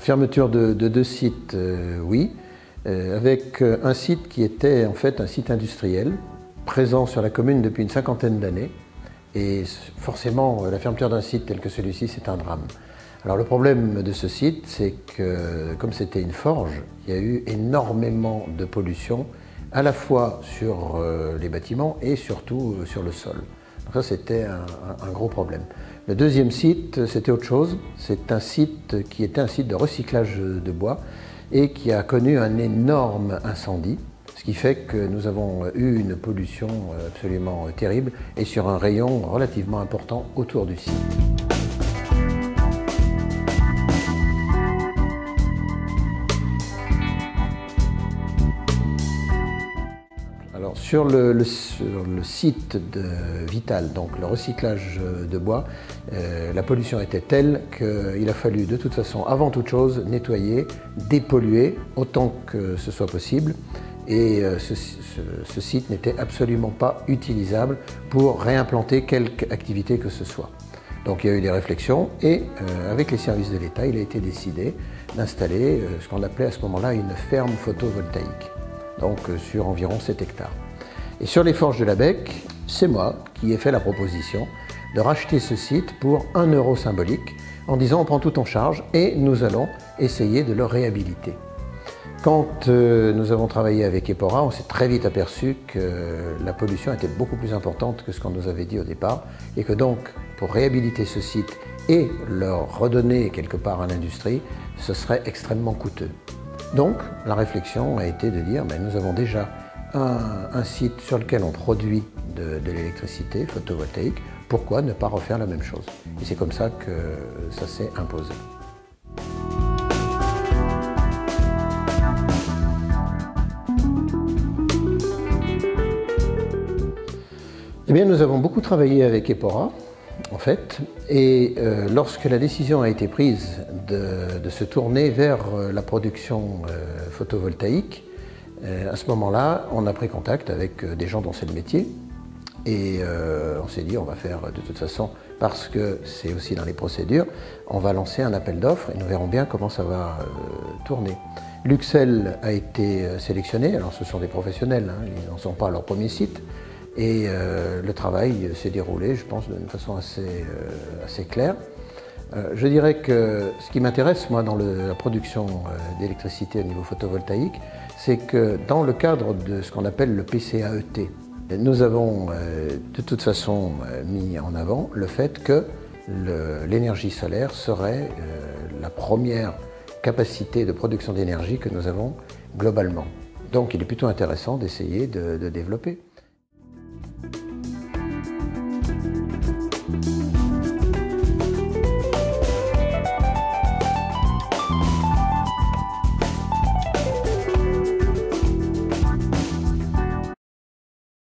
Fermeture de deux sites, oui, avec un site qui était en fait un site industriel, présent sur la commune depuis une cinquantaine d'années. Et forcément, la fermeture d'un site tel que celui-ci, c'est un drame. Alors le problème de ce site, c'est que comme c'était une forge, il y a eu énormément de pollution, à la fois sur les bâtiments et surtout sur le sol. Donc ça, c'était un gros problème. Le deuxième site, c'était autre chose. C'est un site qui était un site de recyclage de bois et qui a connu un énorme incendie, ce qui fait que nous avons eu une pollution absolument terrible et sur un rayon relativement important autour du site. Alors, sur le site de Vital, donc le recyclage de bois, la pollution était telle qu'il a fallu de toute façon, avant toute chose, nettoyer, dépolluer autant que ce soit possible. Et ce site n'était absolument pas utilisable pour réimplanter quelque activité que ce soit. Donc il y a eu des réflexions et avec les services de l'État, il a été décidé d'installer ce qu'on appelait à ce moment-là une ferme photovoltaïque, donc sur environ 7 hectares. Et sur les forges de la Bec, c'est moi qui ai fait la proposition de racheter ce site pour 1 € symbolique en disant on prend tout en charge et nous allons essayer de le réhabiliter. Quand nous avons travaillé avec Epora, on s'est très vite aperçu que la pollution était beaucoup plus importante que ce qu'on nous avait dit au départ et que donc pour réhabiliter ce site et le redonner quelque part à l'industrie, ce serait extrêmement coûteux. Donc la réflexion a été de dire nous avons déjà un site sur lequel on produit de l'électricité photovoltaïque, pourquoi ne pas refaire la même chose? Et c'est comme ça que ça s'est imposé. Eh bien, nous avons beaucoup travaillé avec Epora, en fait, et lorsque la décision a été prise de se tourner vers la production photovoltaïque, à ce moment-là, on a pris contact avec des gens dont c'est le métier, et on s'est dit on va faire de toute façon, parce que c'est aussi dans les procédures, on va lancer un appel d'offres et nous verrons bien comment ça va tourner. Luxel a été sélectionné, alors ce sont des professionnels, ils n'en sont pas à leur premier site, et le travail s'est déroulé, je pense, d'une façon assez claire. Je dirais que ce qui m'intéresse, moi, dans la production d'électricité au niveau photovoltaïque, c'est que dans le cadre de ce qu'on appelle le PCAET, nous avons de toute façon mis en avant le fait que l'énergie solaire serait la première capacité de production d'énergie que nous avons globalement. Donc il est plutôt intéressant d'essayer de développer.